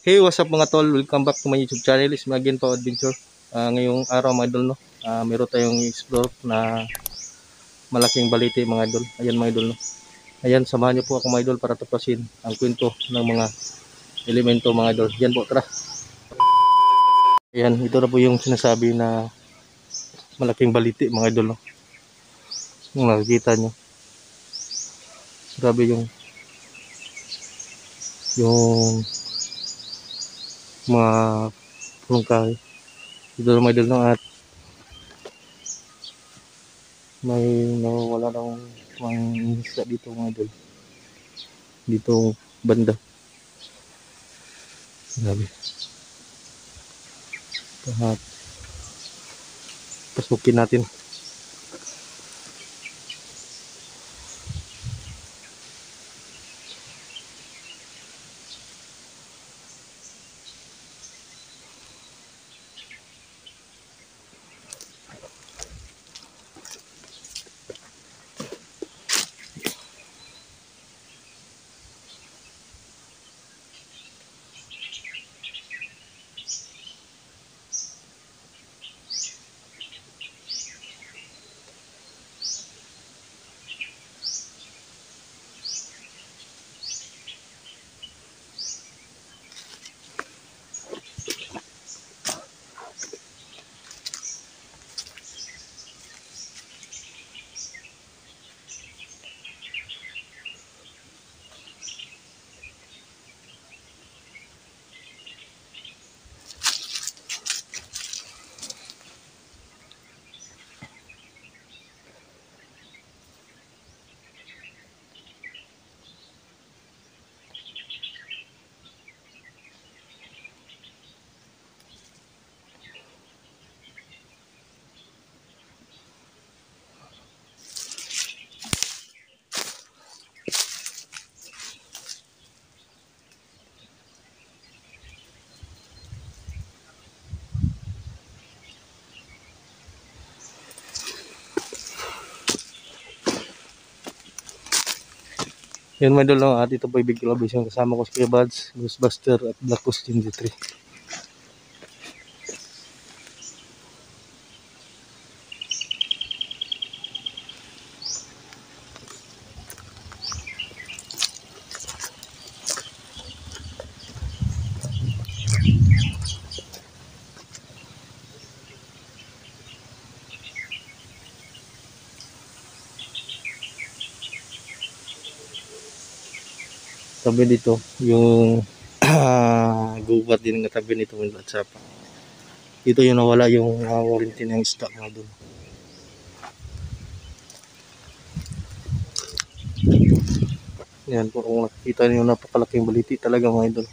Hey, what's up mga tol? Welcome back to my YouTube channel. It's me again, Pao Adventure. Ngayong araw mga idol, no? Meron tayong explore na malaking baliti mga idol. Ayan mga idol, no? Ayan, samahan niyo po ako mga idol para tapusin ang kwento ng mga elemento mga idol. Yan po, tara. Ayan, ito na po yung sinasabi na malaking baliti mga idol, no? Kung nakikita nyo. Grabe yung mga pulungkahi. Ito na mga idol, no? At may nawawala ng mga isda dito mga idol. Dito banda. Grabe. At pasukin natin. Yan mga idol, no? At ito po yung Big Lobbies yung kasama ko si Kuya Buds, Ghostbuster at Black Ghost 23. Tabi dito yung gubat din ng tabi nito mga at sapa. Dito yung nawala yung warranty ng stock na doon. Yan po, kung nakikita niyo napakalaking baliti talaga mga idol.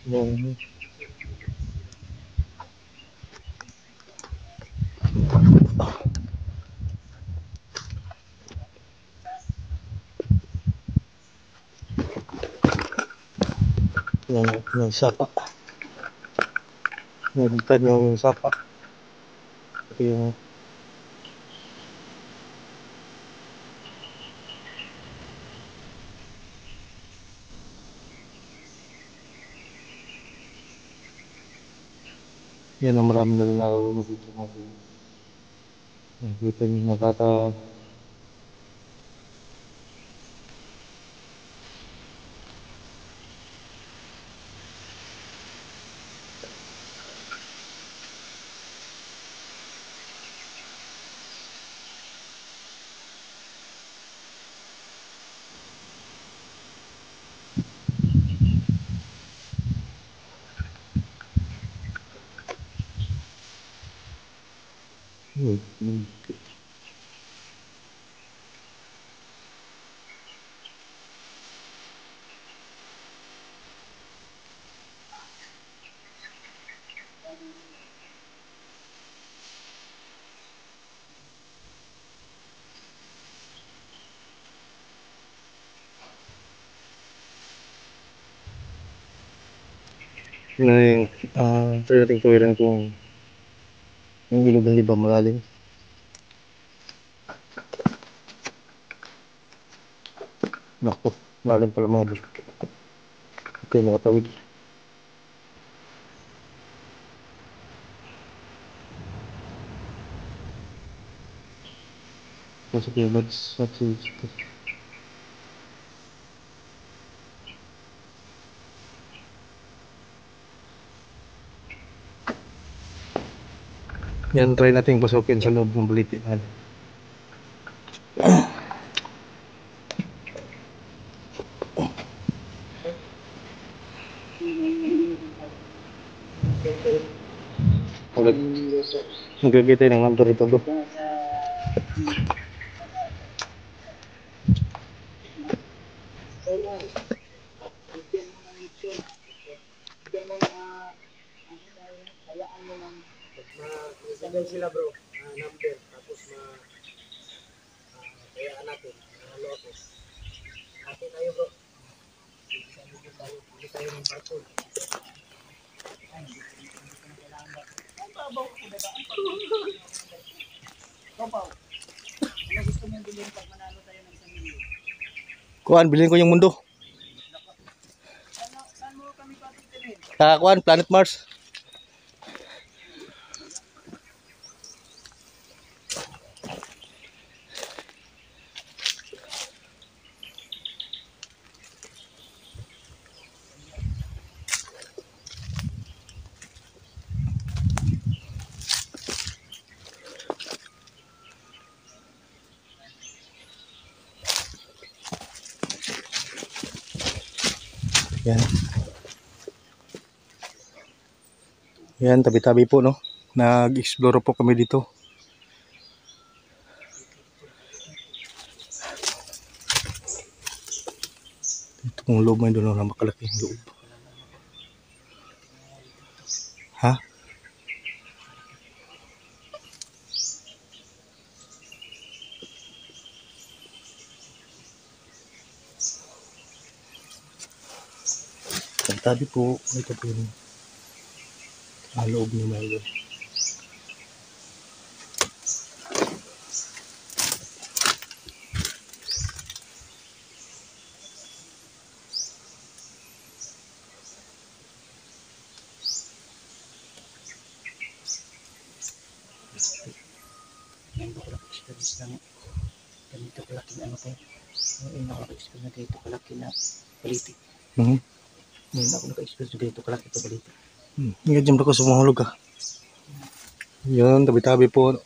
Yung yung sapa. Yung sapa. Yung yan ang marami na nakakita natin. Nakikita nyo nakaka Yun na yung try natin tuwiran kung yung ilog hindi ba malalim. Naku, malalim pala mga idol. Okay, mga tawid. Masuk yung buds. Yan, try natin pasukin sa loob ng baliti. Magkakita ng number ito do. Sila bro, number, tapos kayaan natin, loto. Hati tayo bro. Hindi tayo ng patol. Ano gusto mong bilhin pag manalo tayo ng 1,000,000? Kuan, bilhin ko yung mundo. Saan mo kami papitilin? Kuan, Planet Mars. Yan. Yan, tabi-tabi po, no. Nag-explore po kami dito. Ito kung loob may doon na makalaking loob. Ha? Tabi po, ito po yung loob ni Milo. Ngayon ako naka-experience ng ganito kalaking ano po. Ngayon ako naka-experience na ganito kalaki na baliti. Ngayon ako naka-experience na ganito kalaki na baliti. Nga dyan ako sumahulog ka. Yun, tabi-tabi po.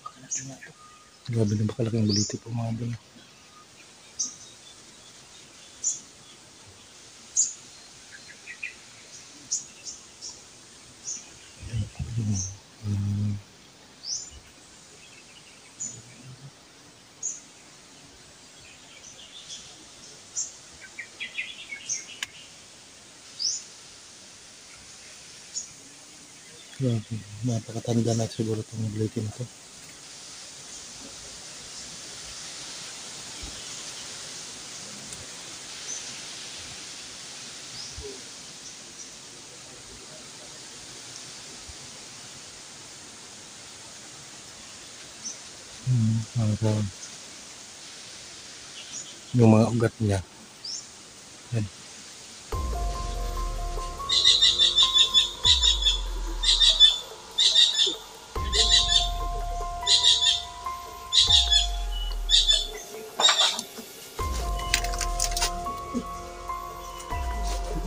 Kalaki nga ito. Grabe na ba kalaking baliti po mga doon. Napakatanda na siguro itong baliti na ito. Yung mga ugat niya. Yan.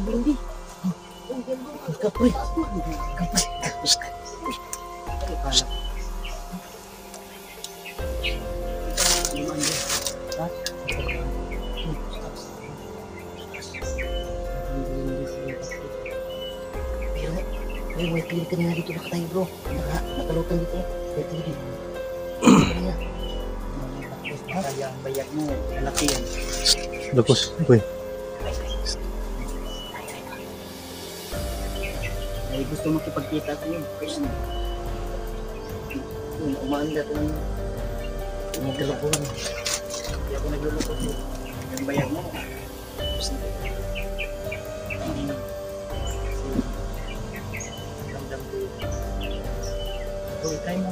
Hindi. Kapoy. Kapoy. Pero may clear ka na dito baka tayo bro. Nakalutang dito. May clear dito. Kaya ang bayag mo, lalaki yan. Tapos, uy. Ay gusto makipagkita sa iyo. Umaanda ko ng nagkalapuan. Hindi ako naglulukot. Yung bayag mo. So, try mo.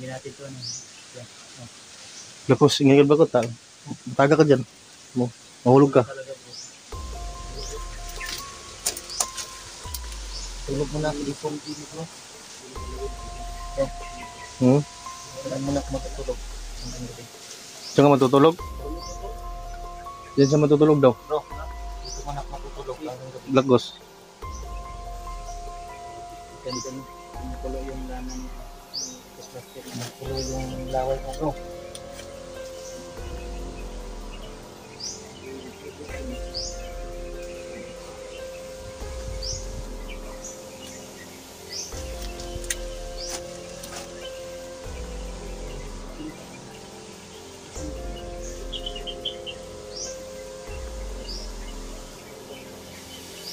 Hindi natin ito. Yan. Lapos, ingay ba ko? Taga ka dyan. Mahulog ka. Talaga po. Tulog mo na. Hindi po bro. Hmm? Kailan mo na matutulog. Hanggang gabi. Diyan ka matutulog? Diyan siya matutulog daw. Bro, dito mo na matutulog hanggang gabi. Black Ghost. Ganito tulo yung laman niya. Tulo yung laway mo bro.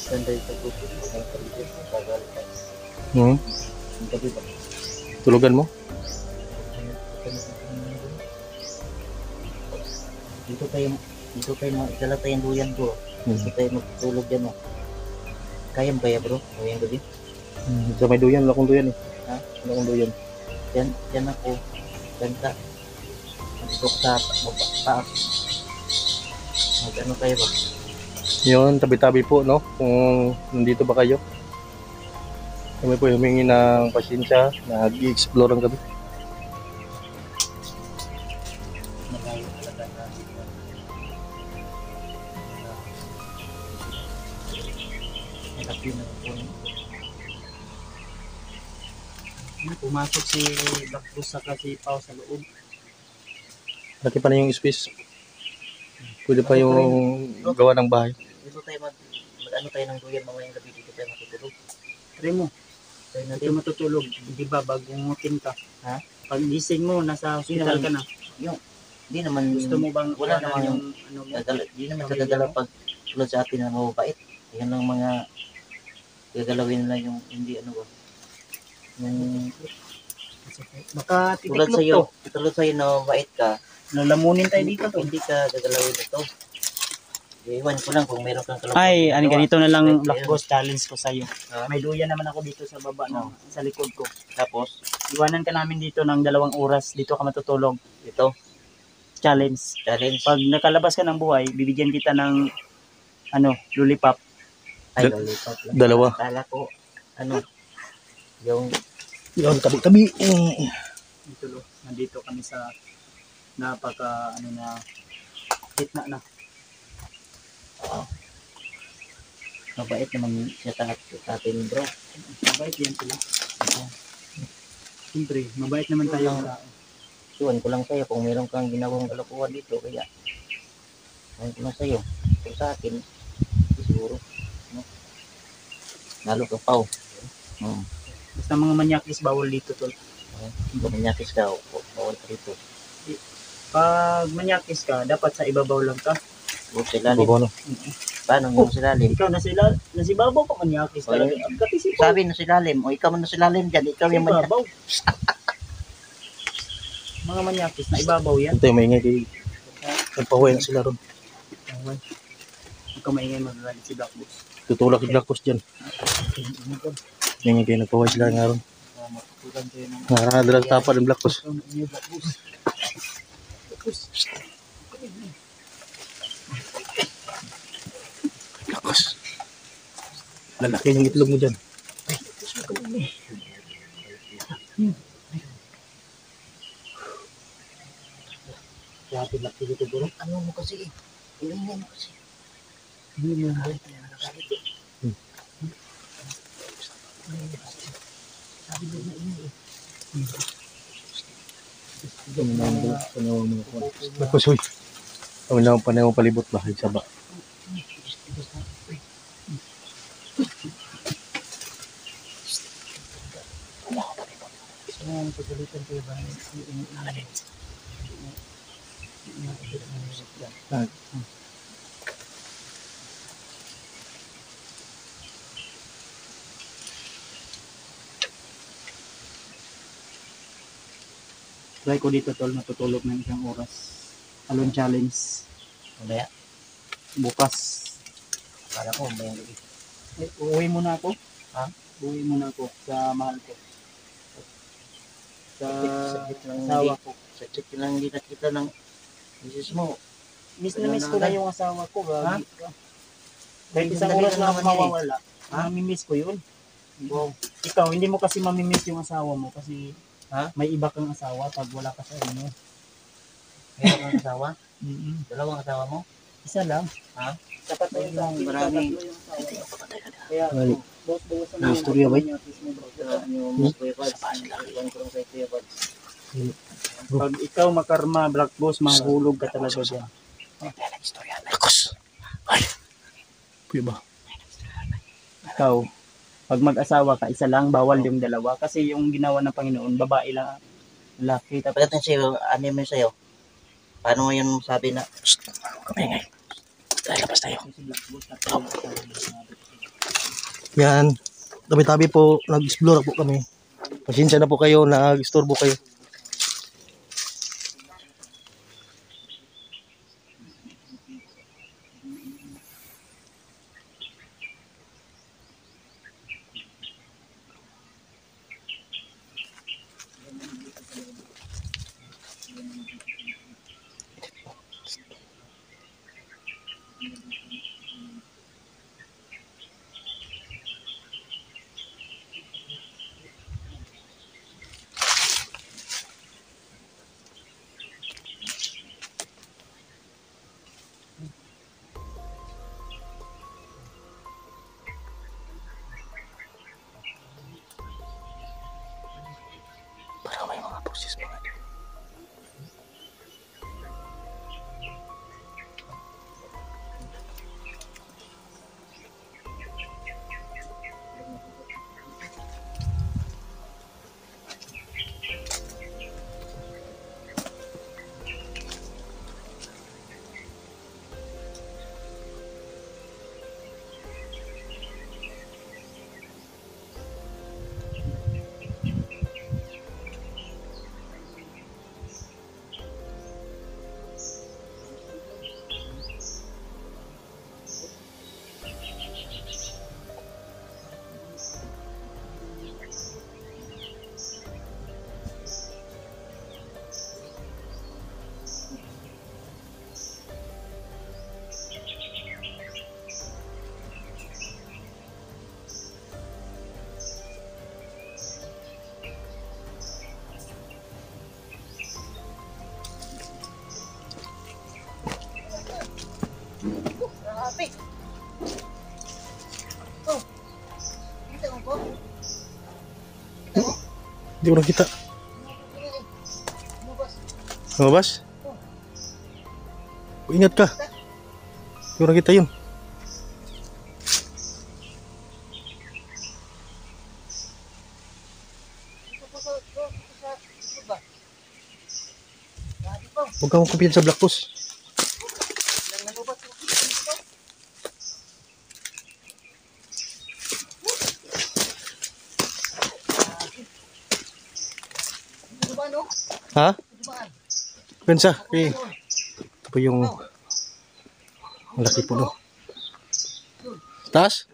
Ganda ito bro. Hmm? Ang gabi ba? Tulugan mo? Dito tayo dala tayong duyan bro. Dito tayo magtulog dyan oh. Kaya mo kaya bro? Ngayong gabi? Sa may duyan, wala akong duyan eh. Ha? Wala akong duyan. Dyan ako. Ganda. Magdok sa taas. Ano tayo ba? Yun, tabi-tabi po, no? Kung nandito ba kayo. Kami po humingi ng pasensya, nag-i-explore ang gabi. Malayo talaga na. Malaki na po. Pumasok si Blackbus saka si Pao sa loob. Laki pa na yung space. Pwede pa yung gawa ng bahay. Dito tayo ano tayo ng duyan mamayang gabi dito tayo matutulog. Try mo. Dito matutulog. Di ba bagungutin ka? Ha? Pag gising mo, nasa hospital ka na. Yung, di naman. Gusto mo bang wala naman yung ano mo? Di naman sa gagalaw pag tulad sa atin na mababait. Yan ang mga gagalawin nila yung hindi ano ba. Yung baka titiklop to. Tulad sa'yo na mabait ka. Lalamunin tayo dito to. Hindi ka gagalawin ito. Iwan ko lang kung meron kang kalapot. Ay, ano ganito na lang Black Ghost challenge ko sa iyo. May duyan naman ako dito sa baba no, sa likod ko. Tapos, Iwanan ka namin dito ng 2 oras, dito ka matutulog. ito, Challenge. Pag nakalabas ka ng buhay, bibigyan kita ng lollipop. ay, lollipop lang. Dalawa. Kala ko, ano, yung, Yun, tabi-tabi. Dito lo, nandito kami sa napaka gitna na. mabait naman siya sa atin bro. Mabait yan sila. Siyempre, mabait naman tayo ang tao. Iwan ko lang sa'yo kung meron kang ginawang kalokohan dito, kaya, iwan ko lang sa'yo. Kung sa akin, siguro, no? Lalo ka pa, Basta mga manyakis bawal dito tol. Kung manyakis ka, bawal ka dito. Pag manyakis ka, dapat sa ibabaw lang ka. Huwag silalim. Bobono. Paano yung silalim? Ikaw nasibabaw ka manyakis talaga. Ang katisipaw. Sabi na silalim, o ikaw man na silalim dyan, ikaw yung manyakis. Ibabaw. Mga manyakis na ibabaw yan. Ito yung maingay kay... Nagpahuay na sila ron. Huwag ka maingay magagalit si Black Box. Tutulak yung Black Ghost dyan. Maingay kayo nagpahuay sila nga ron. Nakakadalag tapa ng Black Ghost. Black Ghost. Lalaki yung itlog mo dyan. Grabe laki dito bro. Ano mo kasi? Ilingay mo kasi. Hindi mo ba? Sabi mo na ingay. Black Ghost, huy. Ang lang panay mo palibot ba? Saba. Ngayon, pagalitan kayo ba? Try ko dito tol, matutulog ng isang oras. Alone challenge. Mamaya. Bukas. Para ko, may Uuwi muna ako. Ha? Uuwi muna ako sa mahal ko. Sa Sakit lang asawa ko. Sakit lang hindi nakita ng misis mo. Miss na miss ko na yung asawa ko. Gagi ka. Kahit Hindi isang madali oras lang na ako naman yun eh. mawawala. Mamimiss ko yun. Wow. Ikaw, hindi mo kasi mamimiss yung asawa mo kasi may iba kang asawa pag wala ka sa inyo. Meron kang asawa? Mm-mm. Dalawang asawa mo? Isa lang. Ha? Dapat na yung Maraming- tatlo yung asawa. Kaya, Ay. bawas-bawasan Ang istorya ba? Pag ikaw makarma, Black Boss, mahulog ka talaga dyan. Lakos. Ay. Puyo ba? Ikaw, pag mag-asawa ka, isa lang, bawal yung dalawa. Kasi yung ginawa ng Panginoon, babae lang, lalaki. Tapos, Pagdating sa'yo, ano mo sa'yo? Paano mo yun sabi na, Kamingay. Dahil labas tayo. Yan. Tabi-tabi po, nag-explore po kami. Pasensya na po kayo, nag-istorbo kayo. Para may mga proses mga dyan. Hindi ko nakita. Lumabas? Ingat ka. Hindi ko nakita yun. Huwag kang kumpiyan sa Black Boss. Ha? Pensa? Eh. Ito po yung malaki po, no? Taas?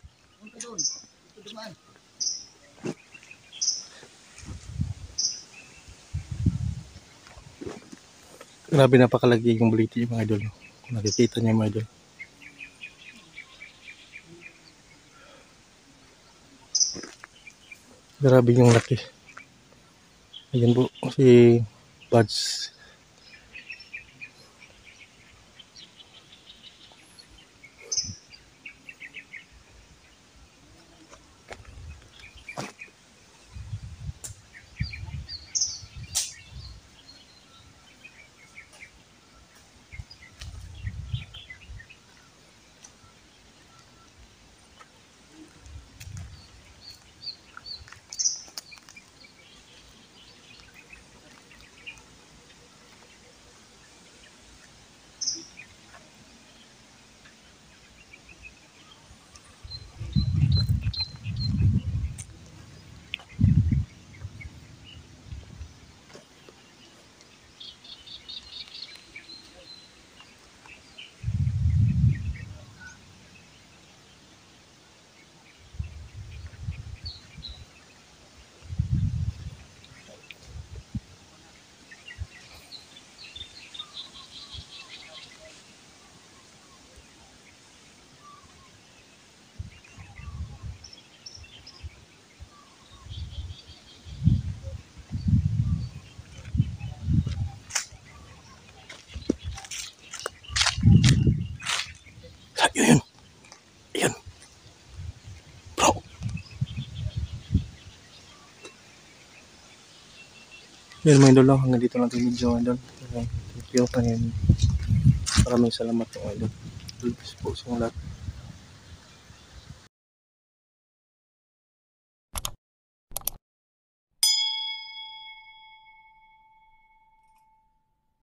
Grabe, napakalagi yung buliti mga idol, no? Kung nakikita niyo mga idol. Grabe yung laki. Ayan po si Buds. Ayun. Ayun. Bro. Yan mga idol, hanggang dito lang tayo video mga idol. Thank you. Maraming salamat po mga idol. God bless po sa lahat.